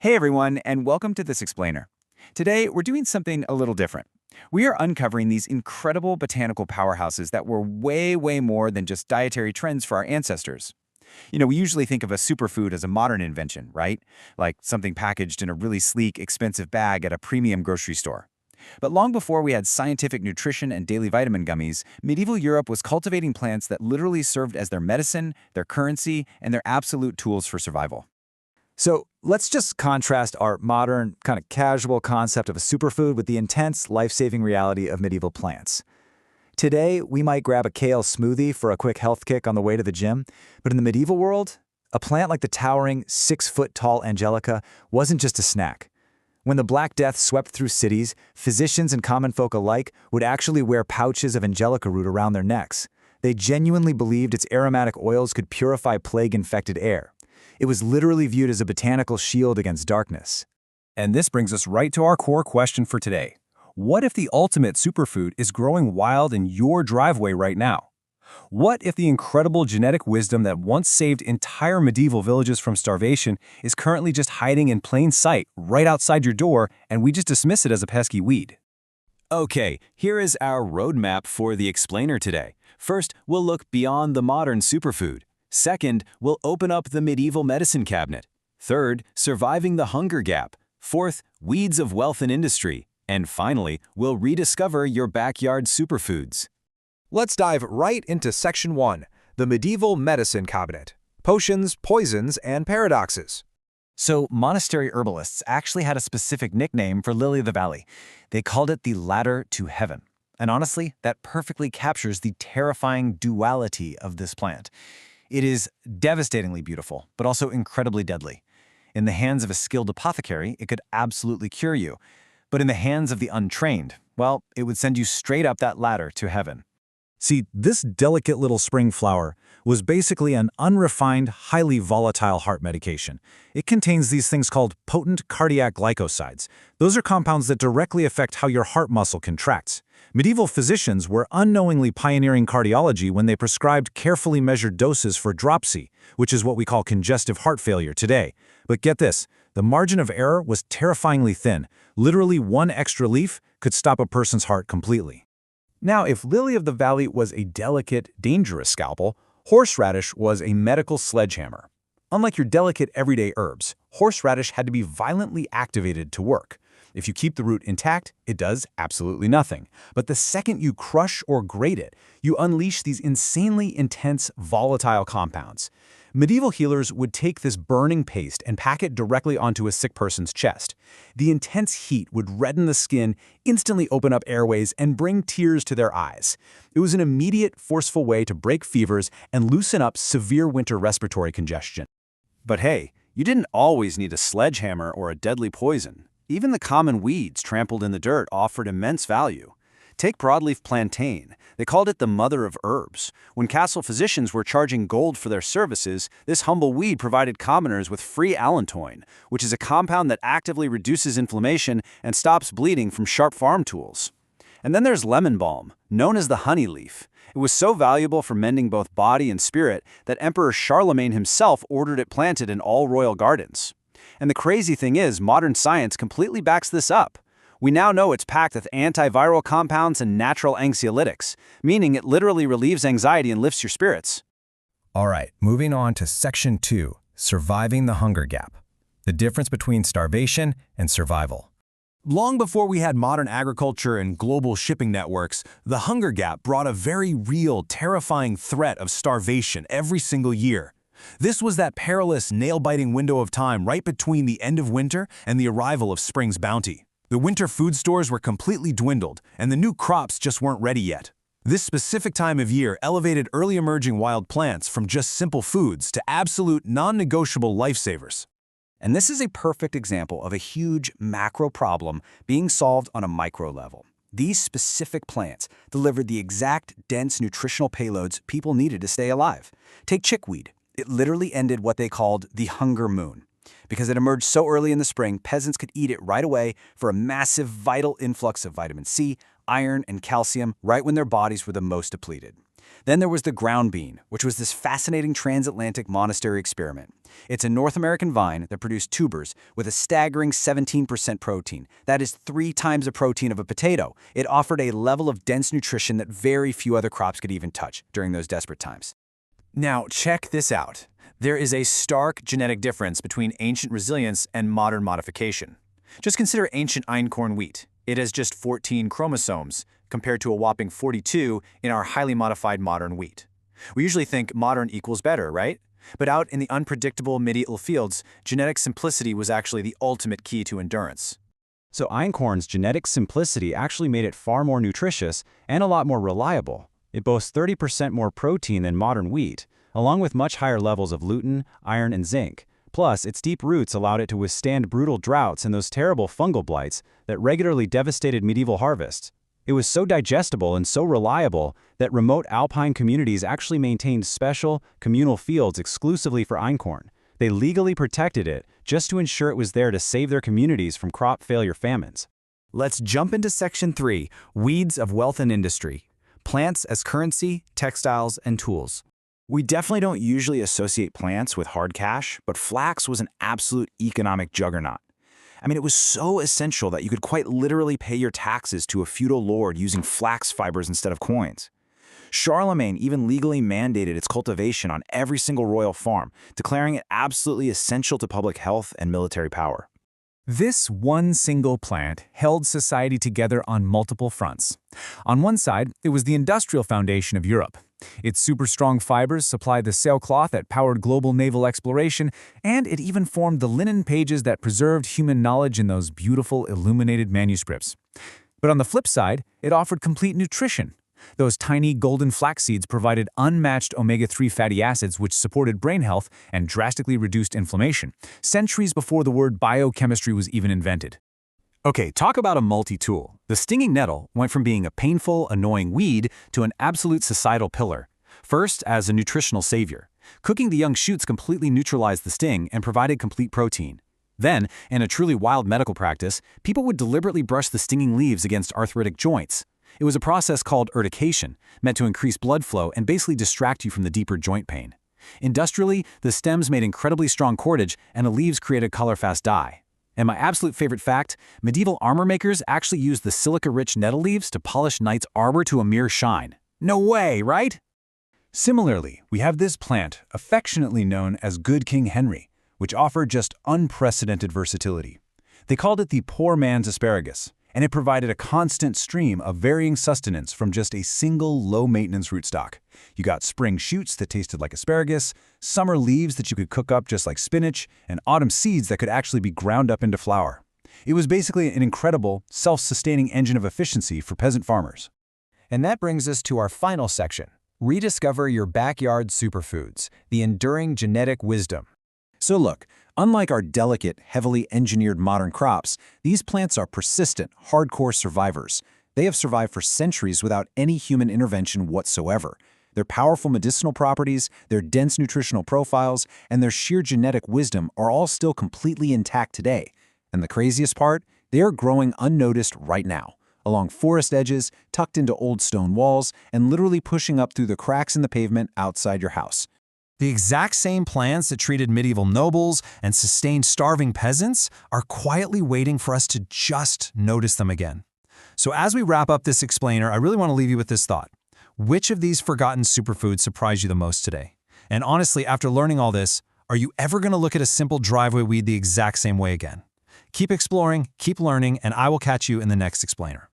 Hey everyone, and welcome to This Explainer. Today, we're doing something a little different. We are uncovering these incredible botanical powerhouses that were way more than just dietary trends for our ancestors. We usually think of a superfood as a modern invention, right? Like something packaged in a really sleek, expensive bag at a premium grocery store. But long before we had scientific nutrition and daily vitamin gummies, medieval Europe was cultivating plants that literally served as their medicine, their currency, and their absolute tools for survival. So let's just contrast our modern, kind of casual concept of a superfood with the intense, life-saving reality of medieval plants. Today, we might grab a kale smoothie for a quick health kick on the way to the gym, but in the medieval world, a plant like the towering 6-foot-tall Angelica wasn't just a snack. When the Black Death swept through cities, physicians and common folk alike would actually wear pouches of Angelica root around their necks. They genuinely believed its aromatic oils could purify plague-infected air. It was literally viewed as a botanical shield against darkness. And this brings us right to our core question for today. What if the ultimate superfood is growing wild in your driveway right now? What if the incredible genetic wisdom that once saved entire medieval villages from starvation is currently just hiding in plain sight right outside your door and we just dismiss it as a pesky weed? Okay, here is our roadmap for the explainer today. First, we'll look beyond the modern superfood. Second, we'll open up the medieval medicine cabinet. Third, surviving the hunger gap. Fourth, weeds of wealth and industry. And finally, we'll rediscover your backyard superfoods. Let's dive right into Section 1, the medieval medicine cabinet. Potions, poisons, and paradoxes. So, monastery herbalists actually had a specific nickname for lily of the valley. They called it the ladder to heaven. And honestly, that perfectly captures the terrifying duality of this plant. It is devastatingly beautiful, but also incredibly deadly. In the hands of a skilled apothecary, it could absolutely cure you. But in the hands of the untrained, well, it would send you straight up that ladder to heaven. See, this delicate little spring flower was basically an unrefined, highly volatile heart medication. It contains these things called potent cardiac glycosides. Those are compounds that directly affect how your heart muscle contracts. Medieval physicians were unknowingly pioneering cardiology when they prescribed carefully measured doses for dropsy, which is what we call congestive heart failure today. But get this, the margin of error was terrifyingly thin. Literally one extra leaf could stop a person's heart completely. Now, if lily of the valley was a delicate, dangerous scalpel, horseradish was a medical sledgehammer. Unlike your delicate everyday herbs, horseradish had to be violently activated to work. If you keep the root intact, it does absolutely nothing. But the second you crush or grate it, you unleash these insanely intense, volatile compounds. Medieval healers would take this burning paste and pack it directly onto a sick person's chest. The intense heat would redden the skin, instantly open up airways, and bring tears to their eyes. It was an immediate, forceful way to break fevers and loosen up severe winter respiratory congestion. But hey, you didn't always need a sledgehammer or a deadly poison. Even the common weeds trampled in the dirt offered immense value. Take broadleaf plantain. They called it the mother of herbs. When castle physicians were charging gold for their services, this humble weed provided commoners with free allantoin, which is a compound that actively reduces inflammation and stops bleeding from sharp farm tools. And then there's lemon balm, known as the honey leaf. It was so valuable for mending both body and spirit that Emperor Charlemagne himself ordered it planted in all royal gardens. And the crazy thing is, modern science completely backs this up. We now know it's packed with antiviral compounds and natural anxiolytics, meaning it literally relieves anxiety and lifts your spirits. All right, moving on to Section 2, surviving the hunger gap. The difference between starvation and survival. Long before we had modern agriculture and global shipping networks, the hunger gap brought a very real, terrifying threat of starvation every single year. This was that perilous, nail-biting window of time right between the end of winter and the arrival of spring's bounty. The winter food stores were completely dwindled, and the new crops just weren't ready yet. This specific time of year elevated early emerging wild plants from just simple foods to absolute non-negotiable lifesavers. And this is a perfect example of a huge macro problem being solved on a micro level. These specific plants delivered the exact dense nutritional payloads people needed to stay alive. Take chickweed. It literally ended what they called the hunger moon. Because it emerged so early in the spring, peasants could eat it right away for a massive vital influx of vitamin C, iron, and calcium right when their bodies were the most depleted. Then there was the ground bean, which was this fascinating transatlantic monastery experiment. It's a North American vine that produced tubers with a staggering 17% protein. That is 3 times the protein of a potato. It offered a level of dense nutrition that very few other crops could even touch during those desperate times. Now, check this out. There is a stark genetic difference between ancient resilience and modern modification. Just consider ancient Einkorn wheat. It has just 14 chromosomes, compared to a whopping 42 in our highly modified modern wheat. We usually think modern equals better, right? But out in the unpredictable medieval fields, genetic simplicity was actually the ultimate key to endurance. So einkorn's genetic simplicity actually made it far more nutritious and a lot more reliable. It boasts 30% more protein than modern wheat, along with much higher levels of gluten, iron, and zinc. Plus, its deep roots allowed it to withstand brutal droughts and those terrible fungal blights that regularly devastated medieval harvests. It was so digestible and so reliable that remote alpine communities actually maintained special, communal fields exclusively for einkorn. They legally protected it just to ensure it was there to save their communities from crop failure famines. Let's jump into Section 3, Weeds of Wealth and Industry. Plants as currency, textiles, and tools. We definitely don't usually associate plants with hard cash, but flax was an absolute economic juggernaut. I mean, it was so essential that you could quite literally pay your taxes to a feudal lord using flax fibers instead of coins. Charlemagne even legally mandated its cultivation on every single royal farm, declaring it absolutely essential to public health and military power. This one single plant held society together on multiple fronts. On one side, it was the industrial foundation of Europe. Its super strong fibers supplied the sailcloth that powered global naval exploration, and it even formed the linen pages that preserved human knowledge in those beautiful illuminated manuscripts. But on the flip side, it offered complete nutrition. Those tiny golden flax seeds provided unmatched omega-3 fatty acids which supported brain health and drastically reduced inflammation, centuries before the word biochemistry was even invented. Okay, talk about a multi-tool. The stinging nettle went from being a painful, annoying weed to an absolute societal pillar. First, as a nutritional savior. Cooking the young shoots completely neutralized the sting and provided complete protein. Then, in a truly wild medical practice, people would deliberately brush the stinging leaves against arthritic joints. It was a process called urtication, meant to increase blood flow and basically distract you from the deeper joint pain. Industrially, the stems made incredibly strong cordage and the leaves created color-fast dye. And my absolute favorite fact, medieval armor makers actually used the silica-rich nettle leaves to polish knights' armor to a mere shine. No way, right? Similarly, we have this plant, affectionately known as Good King Henry, which offered just unprecedented versatility. They called it the poor man's asparagus, and it provided a constant stream of varying sustenance from just a single low-maintenance rootstock. You got spring shoots that tasted like asparagus, summer leaves that you could cook up just like spinach, and autumn seeds that could actually be ground up into flour. It was basically an incredible, self-sustaining engine of efficiency for peasant farmers. And that brings us to our final section, Rediscover Your Backyard Superfoods, the Enduring Genetic Wisdom. So look, unlike our delicate, heavily engineered modern crops, these plants are persistent, hardcore survivors. They have survived for centuries without any human intervention whatsoever. Their powerful medicinal properties, their dense nutritional profiles, and their sheer genetic wisdom are all still completely intact today. And the craziest part? They are growing unnoticed right now, along forest edges, tucked into old stone walls, and literally pushing up through the cracks in the pavement outside your house. The exact same plants that treated medieval nobles and sustained starving peasants are quietly waiting for us to just notice them again. So as we wrap up this explainer, I really want to leave you with this thought. Which of these forgotten superfoods surprised you the most today? And honestly, after learning all this, are you ever going to look at a simple driveway weed the exact same way again? Keep exploring, keep learning, and I will catch you in the next explainer.